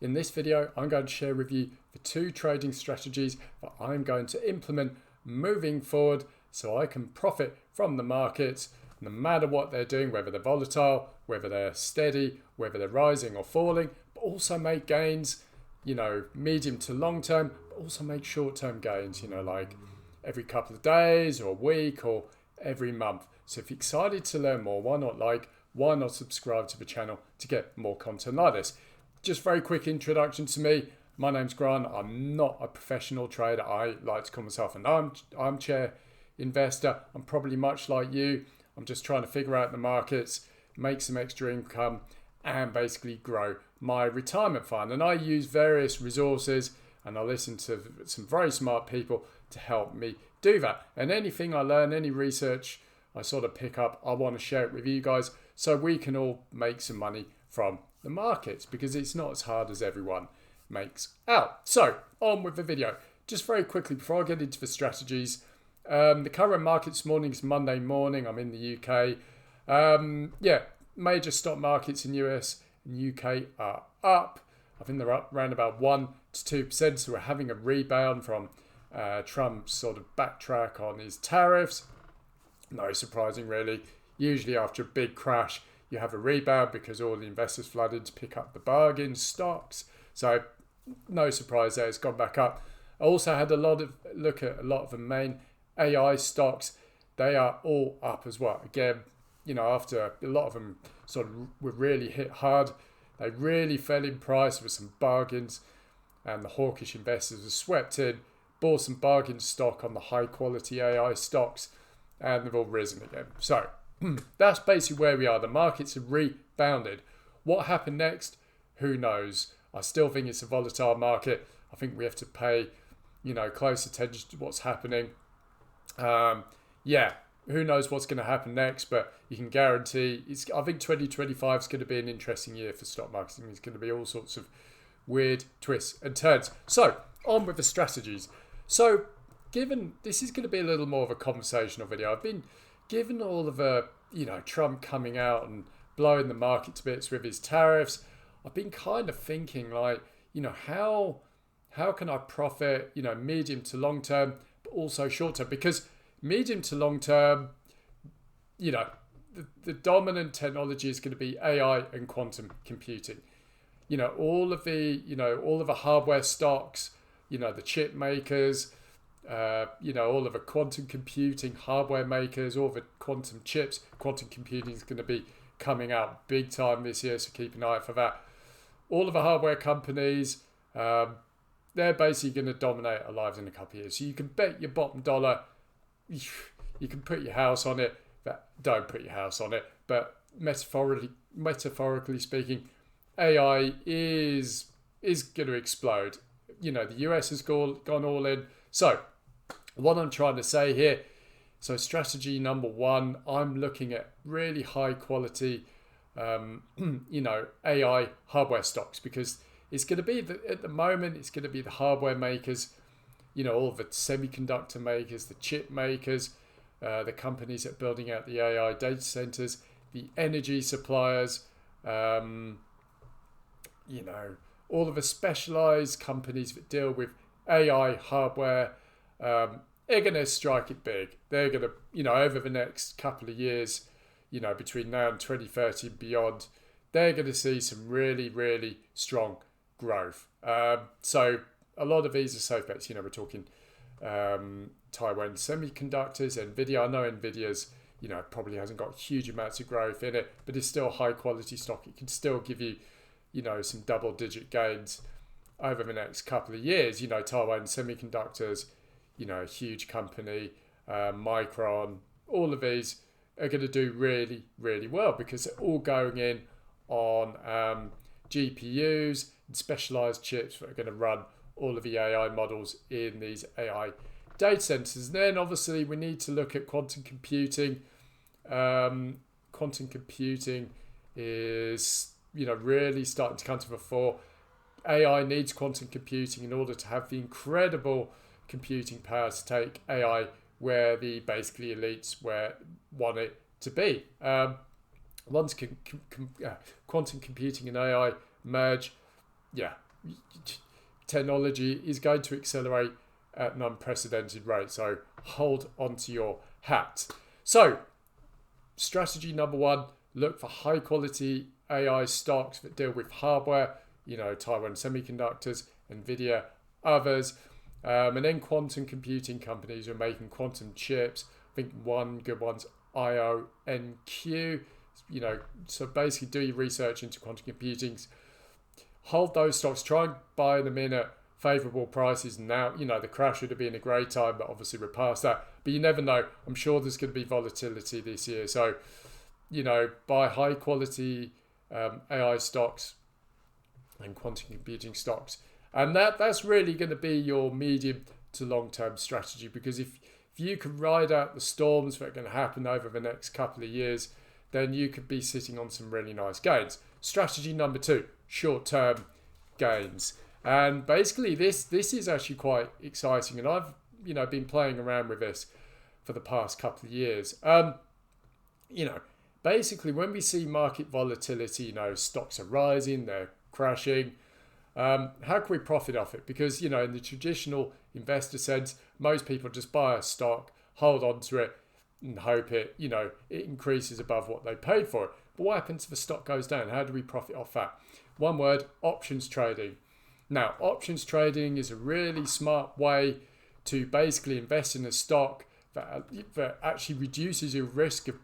In this video, I'm going to share with you the 2 trading strategies that I'm going to implement moving forward so I can profit from the markets no matter what they're doing, whether they're volatile, whether they're steady, whether they're rising or falling, but also make gains, medium to long term, but also make short term gains, like every couple of days or a week or every month. So if you're excited to learn more, why not subscribe to the channel to get more content like this? Just very quick introduction to me. My name's Grant. I'm not a professional trader. I like to call myself an armchair investor. I'm probably much like you. I'm just trying to figure out the markets, make some extra income, and basically grow my retirement fund. And I use various resources and I listen to some very smart people to help me do that. And anything I learn, any research I sort of pick up, I want to share it with you guys so we can all make some money from the markets, because it's not as hard as everyone makes out. So on with the video. Just very quickly before I get into the strategies, the current market this morning is Monday morning. I'm in the UK. Major stock markets in US and UK are up. I think they're up around about 1 to 2%. So we're having a rebound from Trump's sort of backtrack on his tariffs. No surprising really. Usually after a big crash, you have a rebound because all the investors flooded to pick up the bargain stocks. So no surprise there, it's gone back up. I also had a look at a lot of the main AI stocks. They are all up as well. Again, after a lot of them sort of were really hit hard, they really fell in price with some bargains, and the hawkish investors were swept in, bought some bargain stock on the high quality AI stocks, and they've all risen again. So that's basically where we are. The markets have rebounded. What happened next? Who knows? I still think it's a volatile market. I think we have to pay, close attention to what's happening. Who knows what's going to happen next? But you can guarantee I think 2025 is going to be an interesting year for stock marketing. It's going to be all sorts of weird twists and turns. So on with the strategies. So given this is going to be a little more of a conversational video, I've been given all of the, Trump coming out and blowing the market to bits with his tariffs, I've been kind of thinking how can I profit, medium to long term, but also short term? Because medium to long term, the dominant technology is going to be AI and quantum computing. All of the hardware stocks, the chip makers, all of the quantum computing hardware makers, all the quantum chips, quantum computing is going to be coming out big time this year, so keep an eye out for that. All of the hardware companies, they're basically going to dominate our lives in a couple of years. So you can bet your bottom dollar, you can put your house on it, but don't put your house on it. But metaphorically speaking, AI is going to explode. The US has gone all in. So what I'm trying to say here, so strategy number 1, I'm looking at really high quality, AI hardware stocks, because it's going to be at the moment, it's going to be the hardware makers, all the semiconductor makers, the chip makers, the companies that are building out the AI data centers, the energy suppliers, all of the specialized companies that deal with AI hardware, they're going to strike it big. They're going to, over the next couple of years, between now and 2030 and beyond, they're going to see some really, really strong growth. So a lot of these are safe bets. We're talking Taiwan Semiconductors, Nvidia. I know Nvidia's, probably hasn't got huge amounts of growth in it, but it's still a high quality stock. It can still give you, some double digit gains over the next couple of years. Taiwan Semiconductors, a huge company, Micron, all of these are going to do really, really well because they're all going in on GPUs and specialized chips that are going to run all of the AI models in these AI data centers. And then obviously we need to look at quantum computing. Quantum computing is, really starting to come to the fore. AI needs quantum computing in order to have the incredible computing power to take AI where the basically elites want it to be. Once quantum computing and AI merge, technology is going to accelerate at an unprecedented rate. So hold onto your hat. So strategy number one, look for high quality AI stocks that deal with hardware, Taiwan Semiconductors, Nvidia, others. And then quantum computing companies are making quantum chips. I think one good one's IONQ. So basically do your research into quantum computing. Hold those stocks. Try and buy them in at favourable prices. Now, the crash would have been a great time, but obviously we're past that. But you never know. I'm sure there's going to be volatility this year. So, buy high quality AI stocks and quantum computing stocks. And that's really going to be your medium to long-term strategy, because if you can ride out the storms that are going to happen over the next couple of years, then you could be sitting on some really nice gains. Strategy number two, short-term gains. And basically this is actually quite exciting, and I've been playing around with this for the past couple of years. Basically when we see market volatility, stocks are rising, they're crashing. How can we profit off it? Because in the traditional investor sense, most people just buy a stock, hold on to it, and hope it increases above what they paid for it. But what happens if the stock goes down? How do we profit off that? One word: options trading. Now, options trading is a really smart way to basically invest in a stock that actually reduces your risk of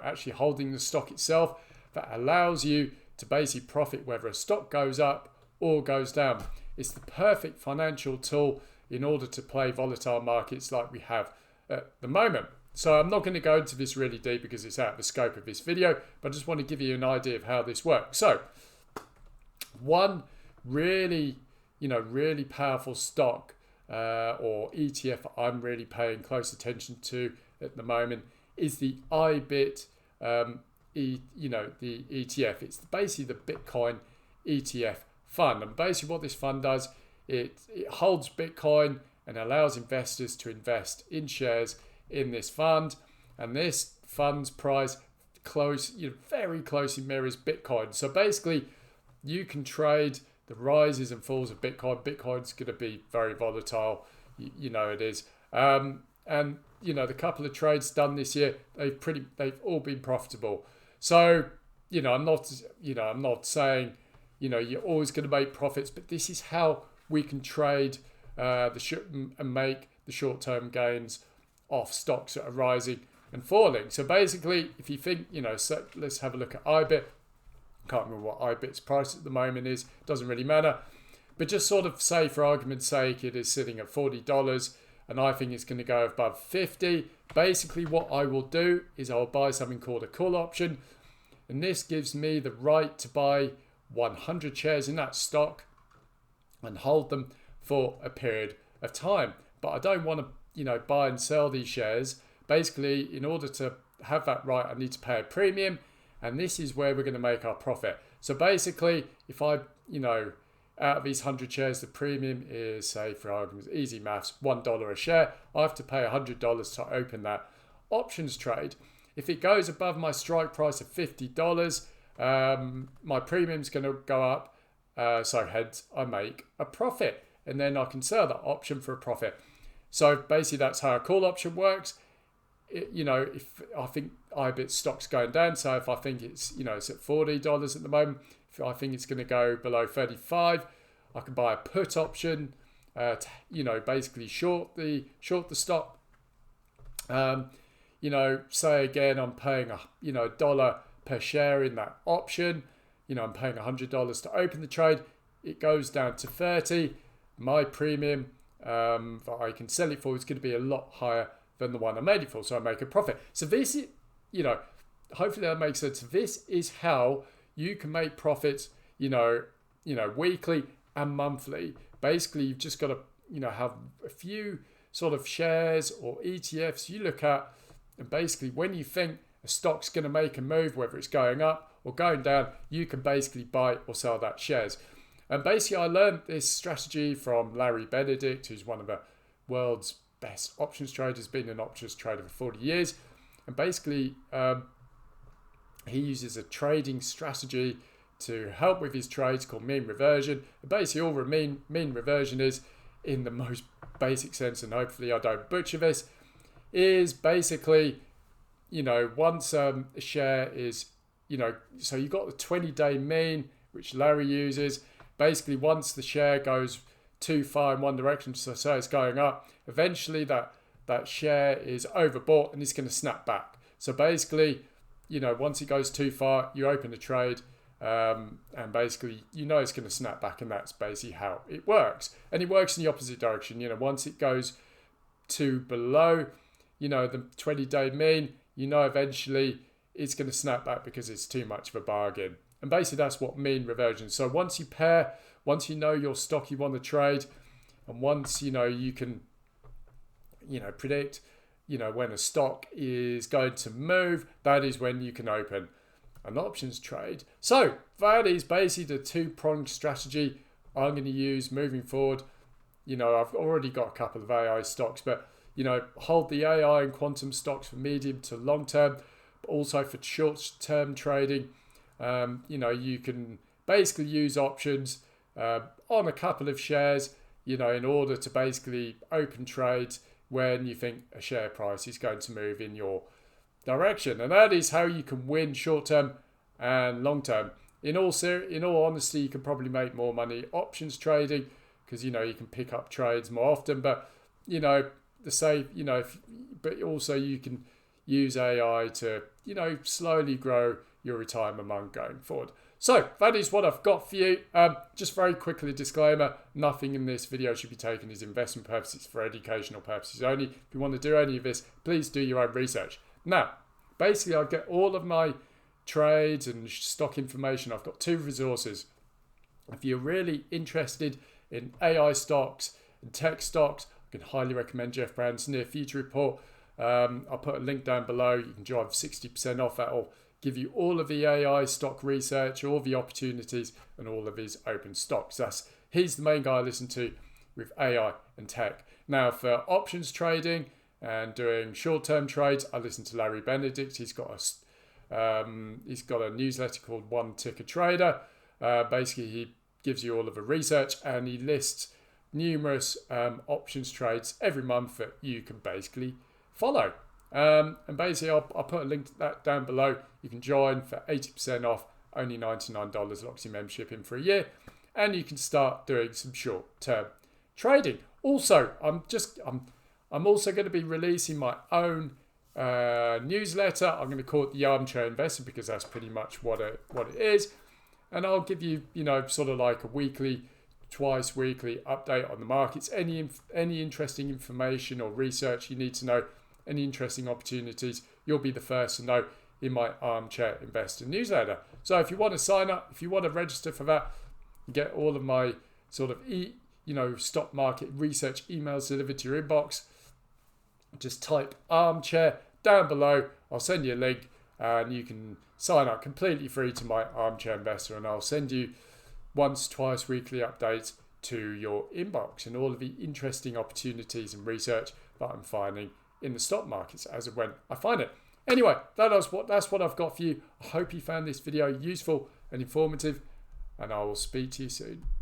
actually holding the stock itself, that allows you to basically profit whether a stock goes up or goes down. It's the perfect financial tool in order to play volatile markets like we have at the moment. So I'm not going to go into this really deep because it's out of the scope of this video, but I just want to give you an idea of how this works. So one really powerful stock or ETF I'm really paying close attention to at the moment is the IBIT, the ETF. It's basically the Bitcoin ETF fund. And basically what this fund does, it holds Bitcoin and allows investors to invest in shares in this fund. And this fund's price very closely mirrors Bitcoin. So basically you can trade the rises and falls of Bitcoin. Bitcoin's going to be very volatile, it is. And the couple of trades done this year, they've all been profitable. So I'm not saying you're always going to make profits, but this is how we can trade and make the short-term gains off stocks that are rising and falling. So basically, if you think, so let's have a look at IBIT. Can't remember what IBIT's price at the moment is. Doesn't really matter. But just sort of say, for argument's sake, it is sitting at $40 and I think it's going to go above 50. Basically, what I will do is I'll buy something called a call option. And this gives me the right to buy 100 shares in that stock and hold them for a period of time. But I don't want to, buy and sell these shares. Basically, in order to have that right, I need to pay a premium. And this is where we're going to make our profit. So basically, if I, out of these 100 shares, the premium is, say, for argument's easy maths, $1 a share. I have to pay $100 to open that options trade. If it goes above my strike price of $50, my premium's going to go up. So hence, I make a profit. And then I can sell that option for a profit. So basically, that's how a call option works. If I think IBIT stock's going down, so if I think it's it's at $40 at the moment, if I think it's going to go below 35, I can buy a put option to basically short the stock. Say again, I'm paying a dollar per share in that option. I'm paying $100 to open the trade. It goes down to 30. My premium that I can sell it for is going to be a lot higher than the one I made it for, so I make a profit. So this is, hopefully that makes sense. This is how you can make profits, weekly and monthly. Basically, you've just got to, have a few sort of shares or ETFs you look at, and basically when you think a stock's going to make a move, whether it's going up or going down, you can basically buy or sell that shares. And basically, I learned this strategy from Larry Benedict, who's one of the world's best options traders, been an options trader for 40 years. And basically, he uses a trading strategy to help with his trades called mean reversion. And basically all mean reversion is, in the most basic sense, and hopefully I don't butcher this, is basically, once a share is, so you've got the 20-day mean, which Larry uses. Basically, once the share goes too far in one direction, so say it's going up, eventually that share is overbought and it's going to snap back. So basically, once it goes too far, you open a trade, and basically, it's going to snap back, and that's basically how it works. And it works in the opposite direction. Once it goes to below, the 20-day mean, eventually it's going to snap back because it's too much of a bargain. And basically that's what mean reversion. So once you know your stock you want to trade, and once you can predict when a stock is going to move, that is when you can open an options trade. So that is basically the two-pronged strategy I'm going to use moving forward. I've already got a couple of AI stocks, but hold the AI and quantum stocks for medium to long term, but also for short-term trading. You can basically use options on a couple of shares, in order to basically open trades when you think a share price is going to move in your direction. And that is how you can win short-term and long-term. In all honesty, you can probably make more money options trading because, you can pick up trades more often. But, but also you can use AI to, slowly grow your retirement money going forward. So that is what I've got for you. Just very quickly, a disclaimer, nothing in this video should be taken as investment purposes, for educational purposes only. If you want to do any of this, please do your own research. Now, basically, I get all of my trades and stock information. I've got two resources. If you're really interested in AI stocks and tech stocks, I can highly recommend Jeff Brown's Near Future Report. I'll put a link down below. You can drive 60% off. That'll give you all of the AI stock research, all the opportunities, and all of his open stocks. He's the main guy I listen to with AI and tech. Now, for options trading and doing short-term trades, I listen to Larry Benedict. He's got a newsletter called One Ticker Trader. Basically, he gives you all of the research, and he lists numerous options trades every month that you can basically follow. And basically, I'll put a link to that down below. You can join for 80% off, only $99, locks your membership in for a year, and you can start doing some short-term trading. Also, I'm also going to be releasing my own newsletter. I'm going to call it the Armchair Investor because that's pretty much what it is. And I'll give you, sort of like a twice weekly update on the markets. Any interesting information or research you need to know, any interesting opportunities, you'll be the first to know in my Armchair Investor Newsletter. So if you want to sign up, if you want to register for that, get all of my sort of stock market research emails delivered to your inbox, just type Armchair down below. I'll send you a link and you can sign up completely free to my Armchair Investor, and I'll send you twice weekly updates to your inbox and all of the interesting opportunities and research that I'm finding in the stock markets as and when I find it. Anyway, that's what I've got for you. I hope you found this video useful and informative, and I will speak to you soon.